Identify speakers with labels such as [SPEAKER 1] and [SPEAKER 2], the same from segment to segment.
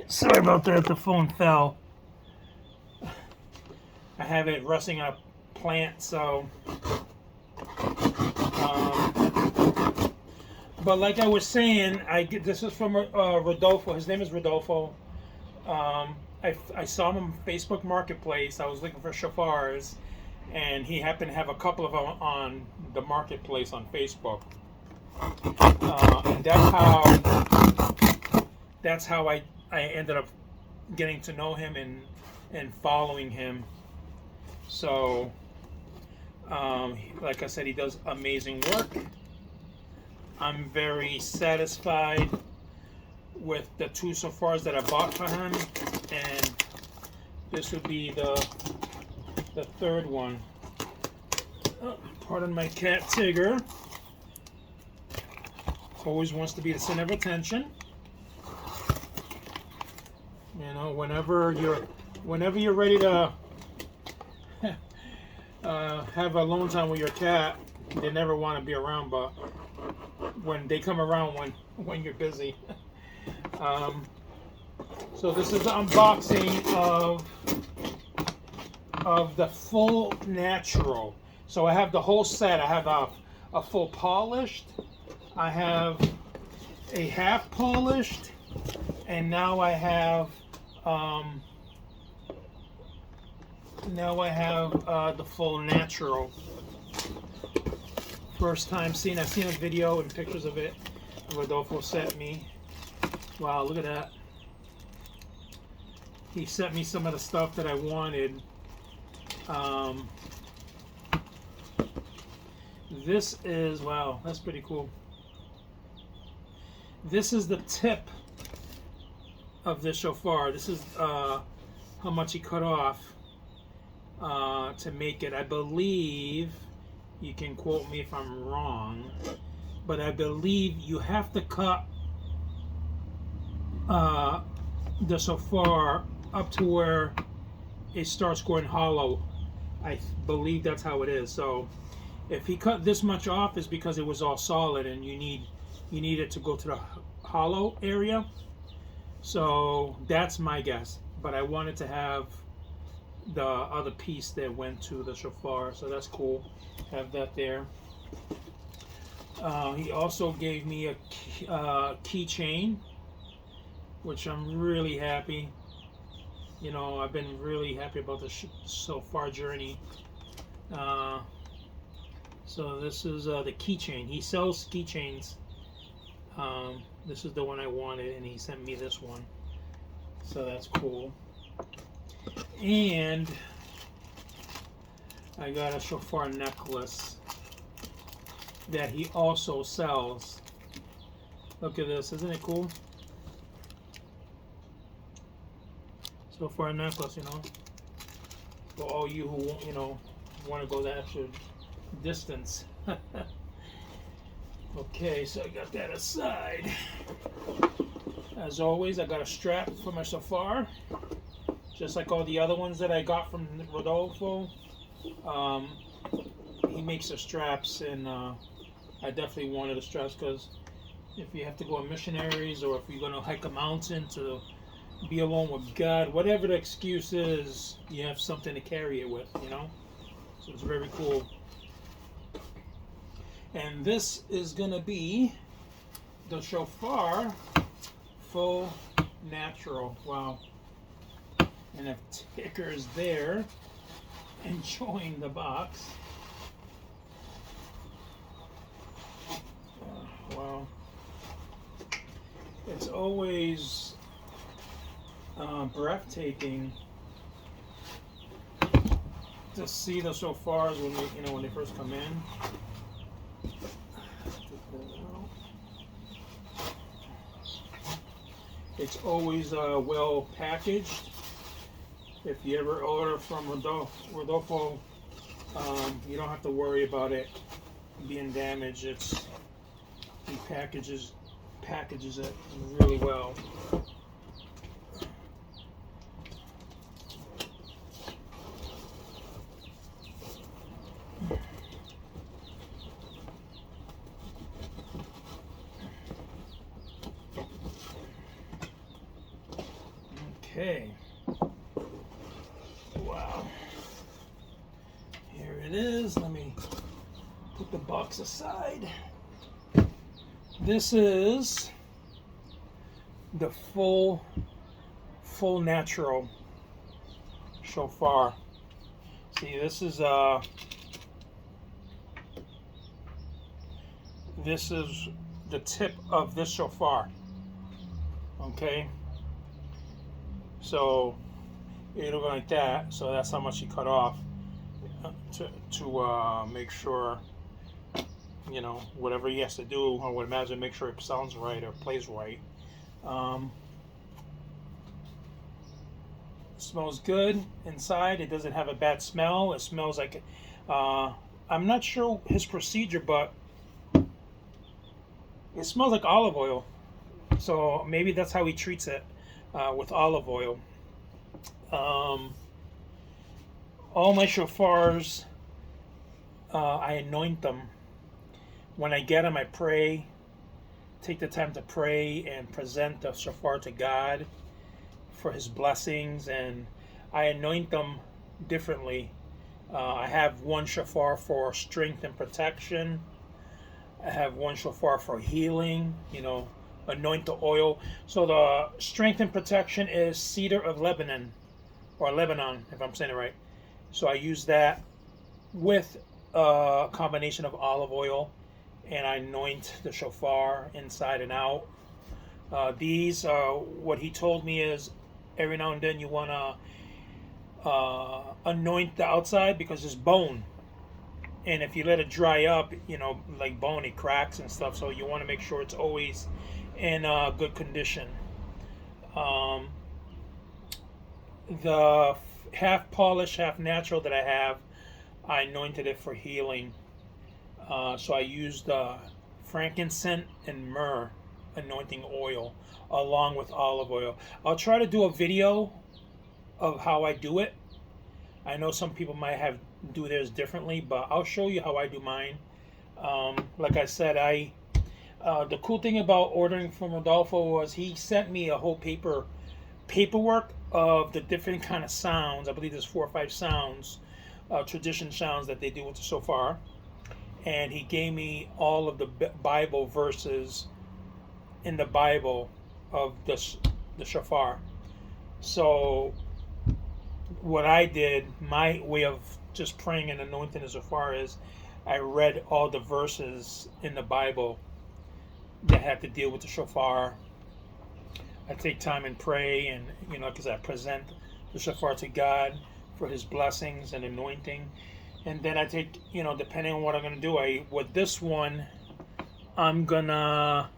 [SPEAKER 1] Sorry about that, the phone fell. I have it resting on a plant, so. But like I was saying, this is from Rodolfo. His name is Rodolfo. I saw him on Facebook Marketplace. I was looking for shofars, and he happened to have a couple of them on the marketplace on Facebook. And that's how I ended up getting to know him and following him. So, like I said, he does amazing work. I'm very satisfied with the two shofars that I bought for him, and this would be the third one. Oh, pardon my cat Tigger. Always wants to be the center of attention. You know, whenever you're ready to have alone time with your cat, they never want to be around, but when they come around when you're busy. So this is the unboxing of the full natural. So I have the whole set. I have a full polished, I have a half polished, and now I have the full natural. First time seeing. I've seen a video and pictures of it. Rodolfo sent me. Wow, look at that. He sent me some of the stuff that I wanted. This is, wow, that's pretty cool. This is the tip of the shofar. This is how much he cut off to make it. I believe, you can quote me if I'm wrong, but I believe you have to cut the shofar up to where it starts going hollow. I believe that's how it is. So if he cut this much off, is because it was all solid, and you need it to go to the hollow area. So that's my guess. But I wanted to have the other piece that went to the shofar, so that's cool. Have that there. He also gave me a keychain, which I'm really happy. You know, I've been really happy about the shofar journey. So this is the keychain. He sells keychains. This is the one I wanted, and he sent me this one. So that's cool. And I got a shofar necklace that he also sells. Look at this, isn't it cool? Shofar necklace, you know, for all you who, you know, want to go that extra distance. Okay, so I got that aside. As always, I got a strap for my shofar, just like all the other ones that I got from Rodolfo. He makes the straps, and I definitely wanted the straps because if you have to go on missionaries, or if you're going to hike a mountain to be alone with God, whatever the excuse is, you have something to carry it with, you know? So it's very cool. And this is going to be the shofar full natural. Wow. And if Ticker is there enjoying the box. Wow. It's always breathtaking to see the shofars when they first come in. It's always well packaged. If you ever order from Rodolfo, you don't have to worry about it being damaged. He packages it really well. Okay. Wow. Here it is. Let me put the box aside. This is the full natural shofar. See, this is the tip of this shofar. Okay, so it'll go like that. So that's how much he cut off to make sure, you know, whatever he has to do, I would imagine, make sure it sounds right or plays right. Smells good inside. It doesn't have a bad smell. It smells like, I'm not sure his procedure, but it smells like olive oil. So maybe that's how he treats it, with olive oil. All my shofars, I anoint them. When I get them, I pray, take the time to pray and present the shofar to God for his blessings, and I anoint them differently. I have one shofar for strength and protection. I have one shofar for healing, you know, anoint the oil. So the strength and protection is cedar of Lebanon, or Lebanon, if I'm saying it right. So I use that with a combination of olive oil, and I anoint the shofar inside and out. These, what he told me is, every now and then you want to anoint the outside because it's bone. And if you let it dry up, you know, like bone, it cracks and stuff. So you want to make sure it's always in good condition. The half polished, half natural that I have, I anointed it for healing. So I used frankincense and myrrh anointing oil along with olive oil. I'll try to do a video of how I do it. I know some people might do theirs differently, but I'll show you how I do mine. Like I said, the cool thing about ordering from Rodolfo was he sent me a whole paperwork of the different kind of sounds. I believe there's 4 or 5 sounds, tradition sounds that they do with the shofar, and he gave me all of the Bible verses in the Bible of the shofar. So what I did, my way of just praying and anointing the shofar, is I read all the verses in the Bible that have to deal with the shofar. I take time and pray, and, you know, because I present the shofar to God for his blessings and anointing. And then I take, you know, depending on what I'm going to do, with this one, I'm going to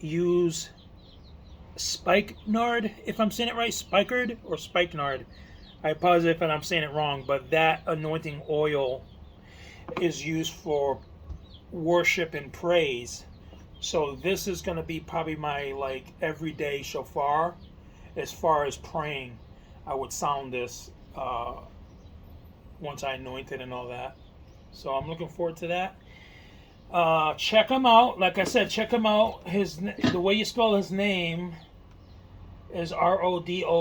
[SPEAKER 1] use spikenard, if I'm saying it right, spikenard or spikenard. I apologize if I'm saying it wrong, but that anointing oil is used for worship and praise. So this is going to be probably my everyday shofar. As far as praying, I would sound this once I anoint it and all that. So I'm looking forward to that. Check him out. Like I said, check him out. The way you spell his name is Rodolfo.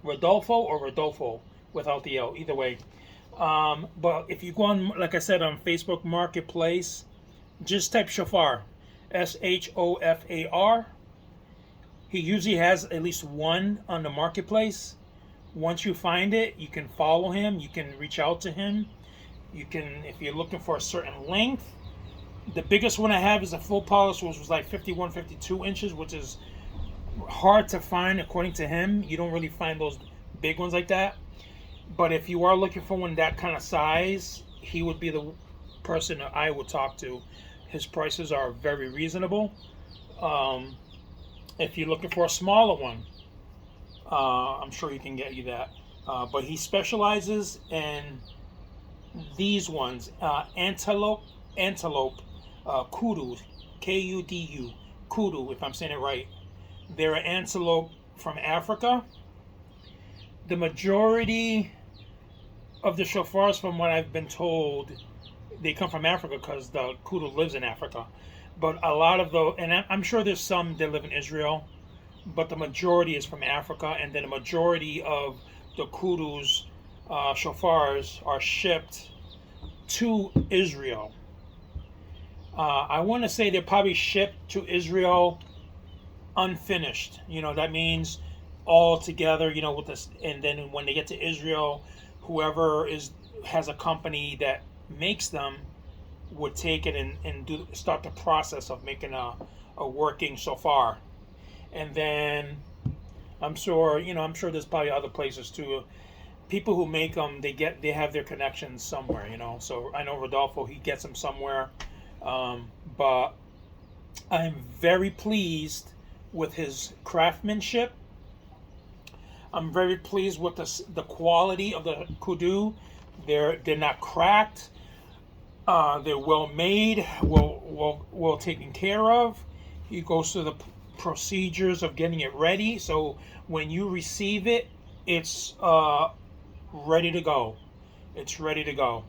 [SPEAKER 1] Rodolfo or Rodolfo without the L. Either way. But if you go on, like I said, on Facebook Marketplace, just type shofar, Shofar. He usually has at least one on the marketplace. Once you find it, you can follow him. You can reach out to him. You can, if you're looking for a certain length. The biggest one I have is a full polish, which was like 51, 52 inches, which is hard to find according to him. You don't really find those big ones like that. But if you are looking for one that kind of size, he would be the person that I would talk to. His prices are very reasonable. If you're looking for a smaller one, I'm sure he can get you that. But he specializes in these ones, antelope, kudu, Kudu, kudu, if I'm saying it right. They're an antelope from Africa. The majority of the shofars, from what I've been told, they come from Africa because the kudu lives in Africa. But a lot of and I'm sure there's some that live in Israel, but the majority is from Africa, and then the majority of the Kudus, shofars, are shipped to Israel. I want to say they're probably shipped to Israel unfinished. You know, that means all together, you know, with this, and then when they get to Israel, whoever has a company that makes them would take it and start the process of making a working shofar. And then I'm sure, you know, I'm sure there's probably other places too. People who make them, they have their connections somewhere, you know. So I know Rodolfo, he gets them somewhere. But I'm very pleased with his craftsmanship. I'm very pleased with the quality of the Kudu. They're not cracked. They're well made, well taken care of. He goes through the procedures of getting it ready, so when you receive it, it's ready to go. It's ready to go.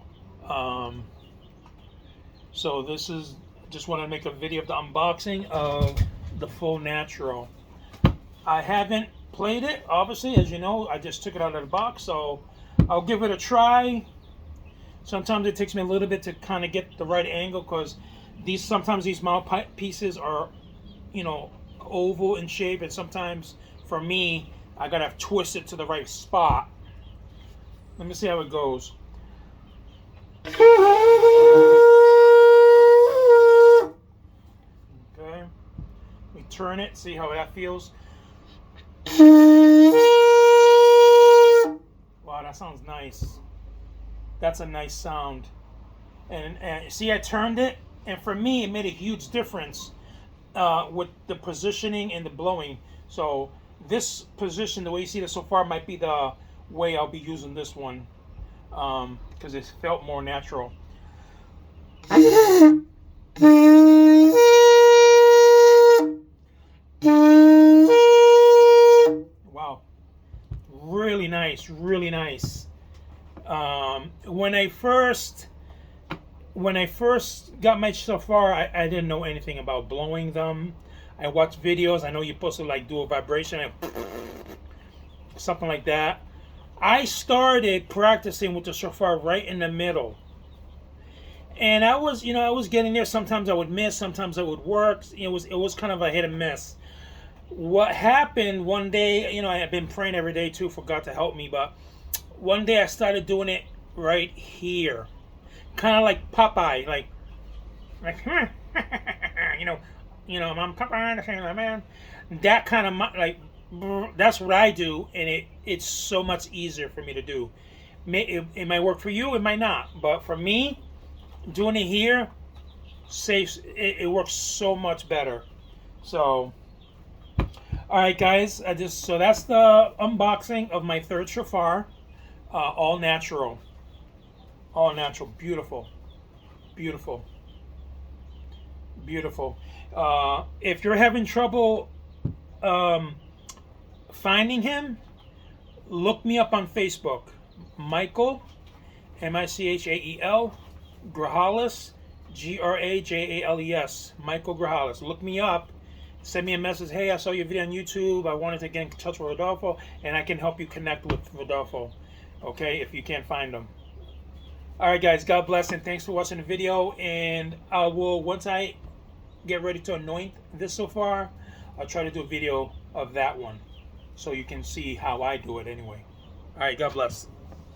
[SPEAKER 1] So this is, just want to make a video of the unboxing of the full natural. I haven't played it, obviously, as you know. I just took it out of the box, so I'll give it a try. Sometimes it takes me a little bit to kind of get the right angle, because sometimes these mouthpieces are, you know, oval in shape, and sometimes for me I gotta twist it to the right spot. Let me see how it goes. Okay, we turn it, see how that feels. Wow, that sounds nice. That's a nice sound. And see, I turned it, and for me it made a huge difference with the positioning and the blowing. So this position, the way you see it so far, might be the way I'll be using this one, because it felt more natural. Wow, really nice, really nice. When I first got my shofar, I didn't know anything about blowing them. I watched videos. I know you're supposed to like do a vibration and something like that. I started practicing with the shofar right in the middle, and I was getting there. Sometimes I would miss, sometimes it would work. It was kind of a hit and miss. What happened one day, you know, I had been praying every day too for God to help me, but one day I started doing it right here, kind of like Popeye, like you know, I'm Popeye, man. That kind of like, that's what I do, and it's so much easier for me to do. It might work for you, it might not, but for me, doing it here it works so much better. So, all right, guys, so that's the unboxing of my third shofar. All natural, beautiful, beautiful, beautiful. If you're having trouble finding him, look me up on Facebook, Michael, Michael Grajales, Grajales, Michael Grajales. Look me up. Send me a message. Hey, I saw your video on YouTube. I wanted to get in touch with Rodolfo, and I can help you connect with Rodolfo. Okay, if you can't find them. All right, guys. God bless, and thanks for watching the video. And I will, once I get ready to anoint this shofar, I'll try to do a video of that one, so you can see how I do it anyway. All right. God bless.